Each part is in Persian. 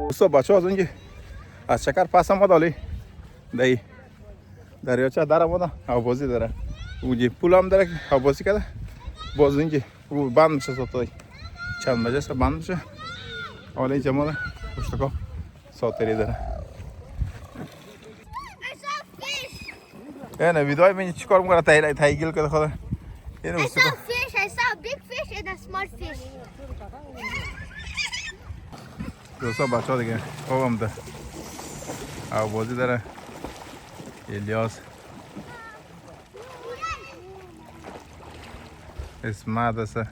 دوستا بچه ها از اونجا از شکر پس آمد حالی دی دریاچه در آمده هوابازی داره اونجا پول هم داره که هوابازی کرده باز اینجا او بند میشه ساعت چند مجلس بند میشه حالا اینجا ماده پشتکا ساعتری داره اینه ویدیوی من چی کار میکنه تایگیل کرده خدا اینه I saw fish, I saw a big fish and a small fish. دوستا بچه ها دیگه خوابم ده هوابازی داره الیاس اسمت است Daddy,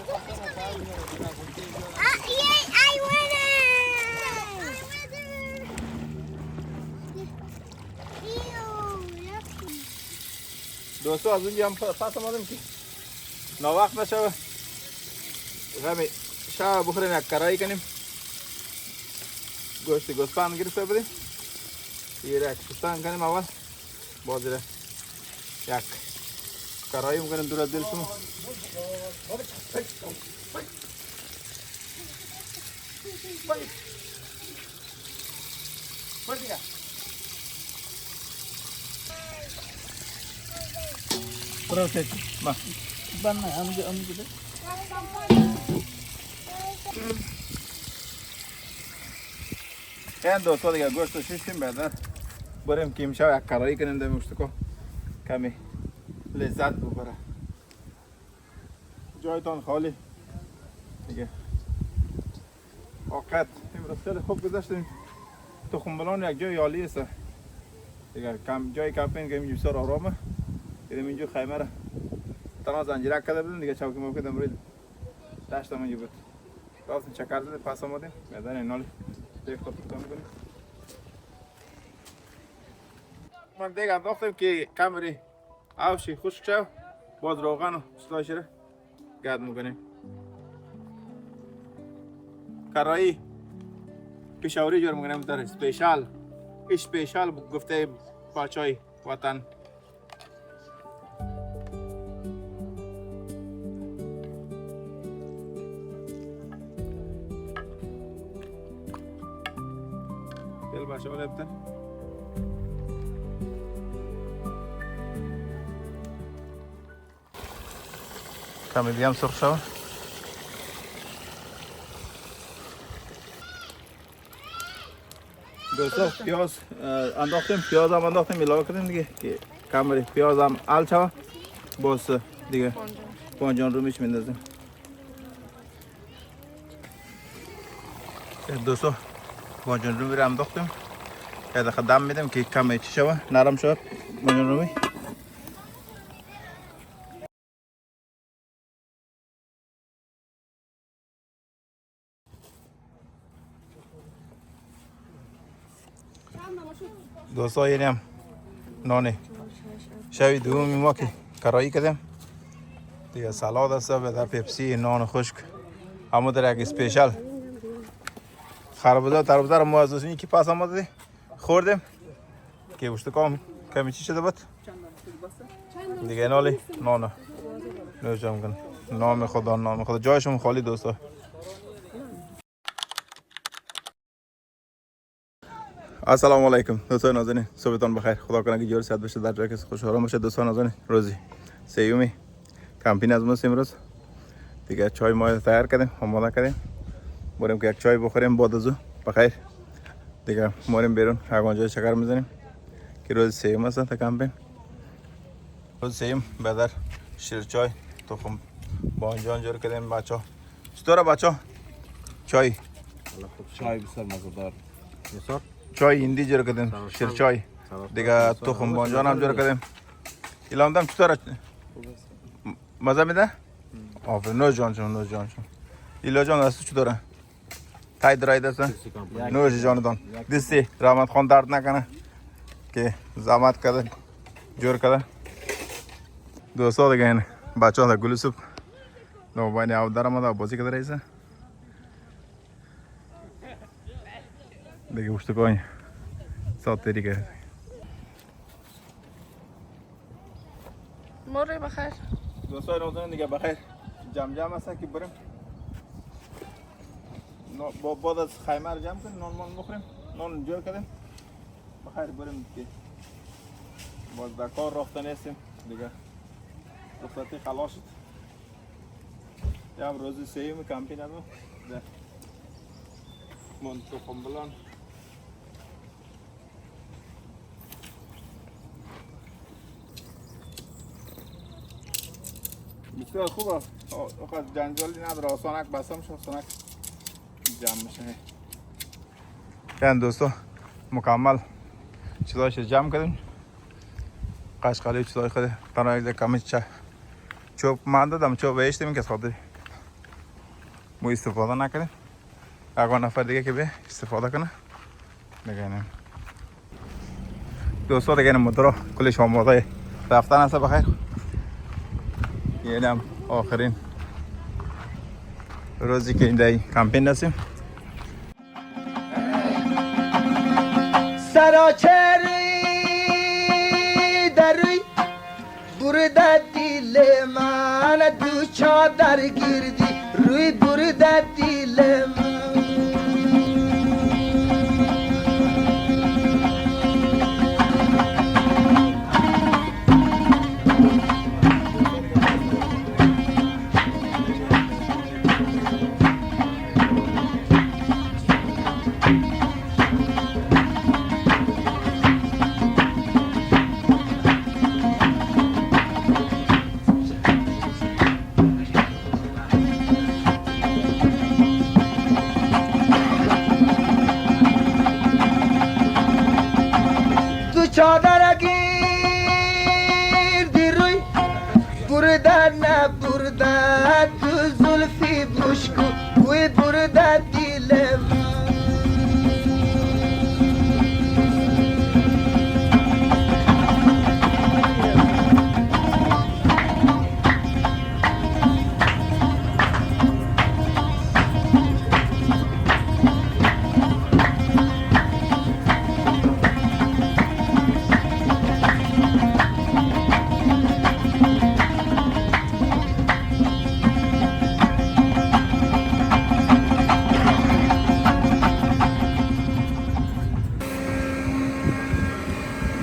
go with her. Yay, I win it! دوستو از اونجا هم پس آمدیم که ناوقت نشه غمی شب بخوریم یک کراهی کنیم گوشت گوسفند گرفته بدیم یه یک شستن کنیم اول باز یک کراهی میکنیم دور از دل شما برو تیچی ما بنا همونجا ده این دوستا دیگه گوشت رو شیشتیم بهتر بریم که امشب یک کراهی کنیم در مشتکو کمی لذت ببره جایتان خالی دیگه وقت امروز خیلی خوب گذاشتیم تخمبلان یک جای عالی است دیگه جای کمپینگ که اینجا بسیار آرامه دیدیم اینجا خیمه را تنها زنجیرک کرده بودیم دیگه چوکی موقع دمرید داشتم اینجا بود راستیم چکر زده پس آمدیم میدن این نالی دیگه خود بتان کنیم من دیگه انداختیم که کمری آوشی خشک شو باز روغن و سلایش را گرد میکنیم کراهی پیشاوری جور میکنیم در اسپیشال گفته بچهای وطن دل باشه ولی بتن کمی دیگه هم سرخ شد دوستا پیاز انداختیم پیاز هم انداختیم علاوه کردیم دیگه که کمری پیاز هم حل شد باز دیگه بانجان رو میش میندازیم دوستا بانجان رو میره انداختیم یه دقیقه دم میدیم که کمی چی شود نرم شد بانجان رو می دوستا یعنی هم نانه شوی دومی ما که کراهی کردیم دیگه سلاد است و پپسی نان خشک همو در یک اسپیشال خربزه تربزه رو ما از این که پس آمده خوردیم که اشتکام کمی چی شده بود دیگه نالی نان نوشم کن نام خدا جایشون خالی دوستا السلام علیکم دوستان نازنین صبحتون بخیر خدا کنه که جور صحت بشه در جای کسی خوشحال باشه دوستان نازنین روزی سیومی کمپینگ از ما امروز دیگه چای ما تیار کردیم آماده کردیم بریم که یک چای بخوریم بعد از بخیر دیگه ماریم بیرون هر جای چکر میزنیم که روز سیوم است تا کمپینگ روز سیوم بدر شیر چای تخم بانجان جور کردیم بچا چطوره بچا چای بسیار مزه‌دار بسیار چای هندی جور کردیم شیر چای دیگه تخم بانجان هم جور کردیم ایلام دم چطوره مزه میده آفرین نوش جان ایلا جان است چطوره تای درای دست نوش جان دستی رحمت خان درد نکنه که زحمت کرده جور کرده دوستا دیگه این بچه ها گلو سوپ نو باید آب در آمده بازی کرده رئیسه دیگه اشتکای ساعت تری کرده مره بخیر. دوستای نازنین دیگه بخیر جمع هست که بریم بعد از خیمه رو جمع کنیم نان بخوریم نان جور کردیم بخیر بریم که باز در کار رفته نیستیم دیگه رخصتی خلاص شد هم روز سیوم کمپینگ از در مونت-Tremblant بسیار خوبه آخه جنجالی نداره آسانک بسته میشه آسانک جمع میشه یعنی دوستا مکمل چیزایش جمع کردیم قشقالی چیزای خود تنها یک کمی چوب من دادم چوب بهشتیم که خاطر ما استفاده نکنیم اگه نفر دیگه که به استفاده کنه دیگه نیم دوستا دیگه مدرا کلش آماده رفتن هست بخیر یعنی هم آخرین روزی که این دایی کمپینگ هستیم سراچری دروی برده دیل من دو چادر گیردی روی برده دیل من چادر گیردی روی برده نه برده تو زلفی بشکو وی برده دیل من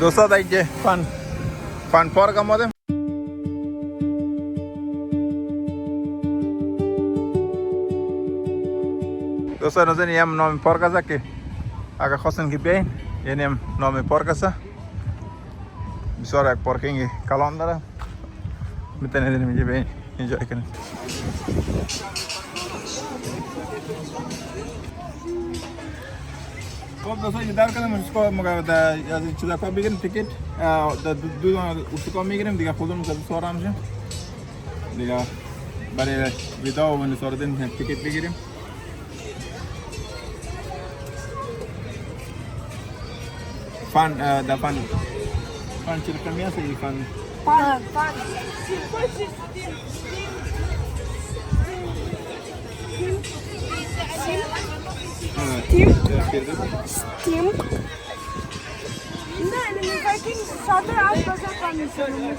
دوستا در اینجا فن پارک آمدیم دوستا نازنین یه هم نام پارک هست که اگر خواستن که بیاین یعنی هم نام پارک هست بسیار یک پارکینگ کلان داره میتونید اینجا بیاین انجای کنید خب دوستان که در کردم اسکا مگه از این چیزا بگیریم تیکت دو اسکا میگیریم دیگه خودمون که سوار میشیم دیگه برای ویدیو و نساردن تیکت بگیریم فن چرا کمی هست این فن Tim. نه نمی‌فهمی ساده از بازار کامیسیون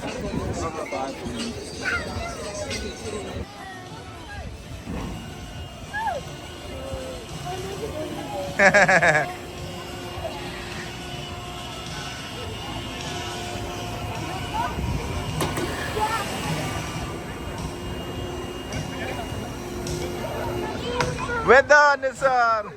ودا نثار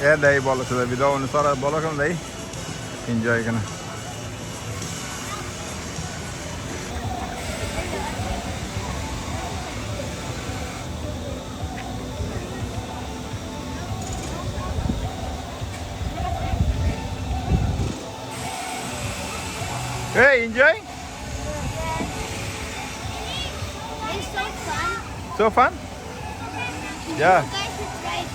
یه دایی بالا شده ویدا و نثار بالا کنم دایی انجای کنه Hey, enjoying? It's so fun. So fun? Yeah. You guys should try it.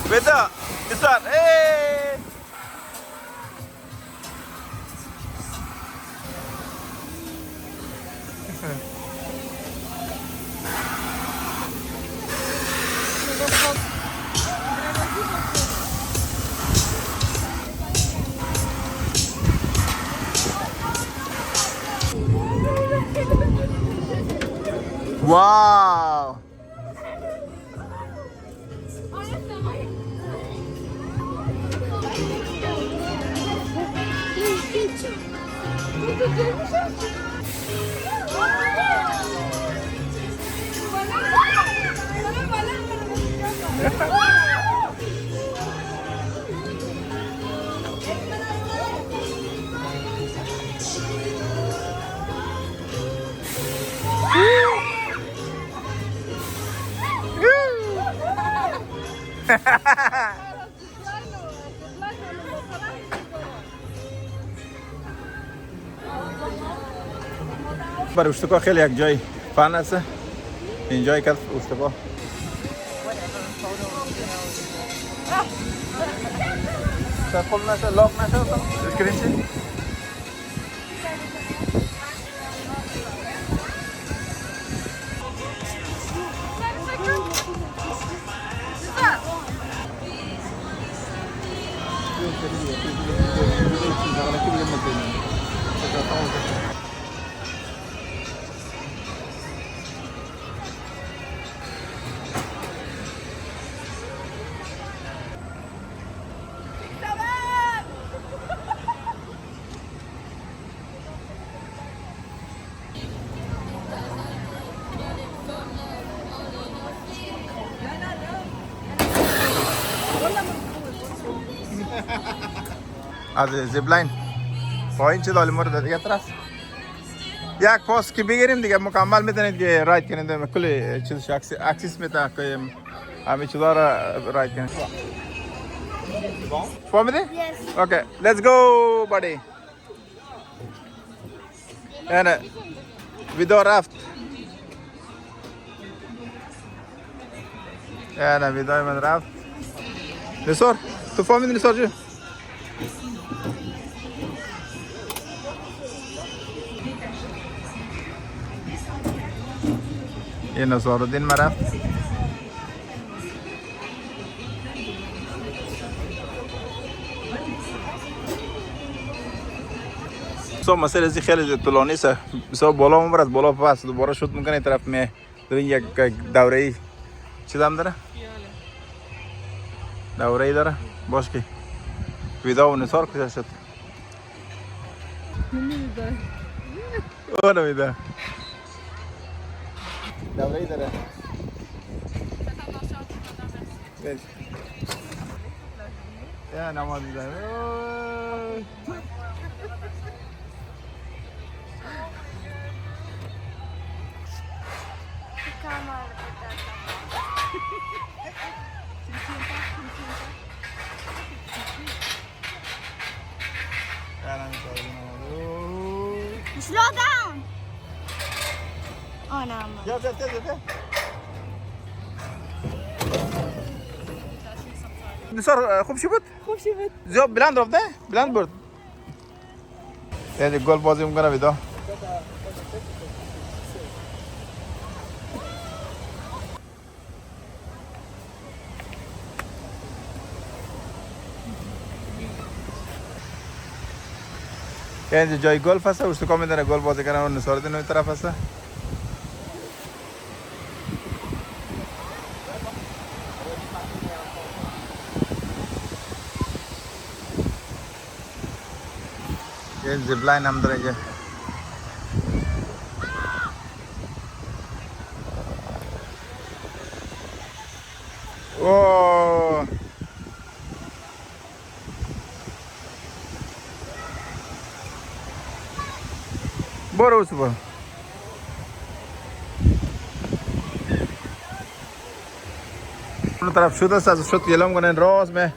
بدا نثار واو برای اشتباه خیلی یک جای فن است این جای که اشتباه سرخول نشه لاک نشه اسکرین چی؟ از زیبلاین پایین چه دالی مورد دیگه طرف یک پاس که بگیریم دیگه مکمل میتونید که راید کنید کلی چیزش اکسیس میتونه که همه چیزا را راید کنید فهمیدی؟ Yes. اوکی لیتس گو بادی یعنی ویدو رفت یعنی ویدوی من رفت نثار تو فهمیدی نثار چی؟ این نصارالدین ما رفت بسیار مسیر ازی خیلی طولانی است بسیار بالا مبر از بالا پس دوباره شد میکنه این طرف می دارین یک دوره ای چیز هم داره دوره ای داره باش که ویدا و نثار کجا شد نمیده او نمیده دوره ای داره یا نماز میزنه Slow down. Oh no. Ja. نثار خوب شد؟ خوب شد. زیاد بلند رفته؟ بلند برد. یه گل بازی میکنه ویدا. اینجا جای گلف هست و اشتکا میدونه گل بازی کنه و نثارالدین اون طرف هست. ये जिपलाइन हम तरह के ओ برو برو اون طرف شده است از شد یلم کنن راست میں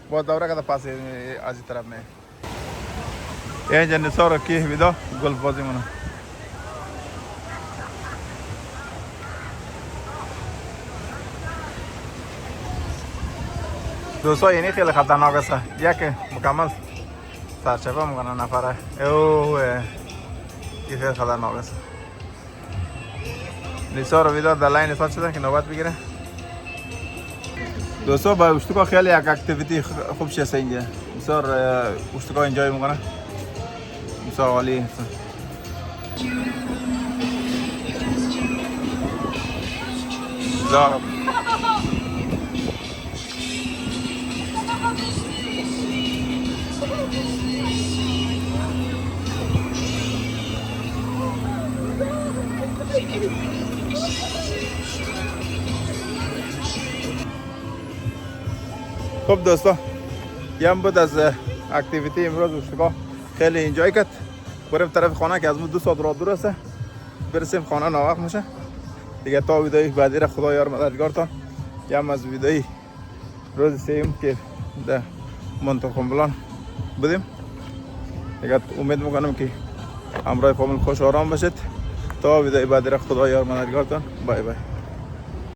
با دوره که پاس از این طرف میں اینجا نثار کی ویدا گل بازی منو دوستا اینی خیلی خطرناک است. یک مکمل سرچپه میکنه نفره. اوه این خیلی خطرناک است. لیسا رو ویدار در لاین استاد شده که نوبت بگیره. دوستا با اشتکا خیلی یک اکتیویتی خوب شده اینجا. بسیار اشتکا انجای میکنه. بسیار عالی. زارم. خب دوستا یم بود از اکتیویتی امروز اشتکا خیلی انجای کرد. بریم طرف خانه که از ما 2 ساعت راه دور است. برسیم خانه ناوقت میشه دیگه. تا ویدیوی بعدی را خدا یار مددگارتان. یم از ویدیوی روز سیم که در مونت-ترمبلانت بودیم دیگه. امید میکنم که همراه فامیل خوش آرام باشید. تا ویدیوی بعدی را خدا یار مددگارتان. بای بای.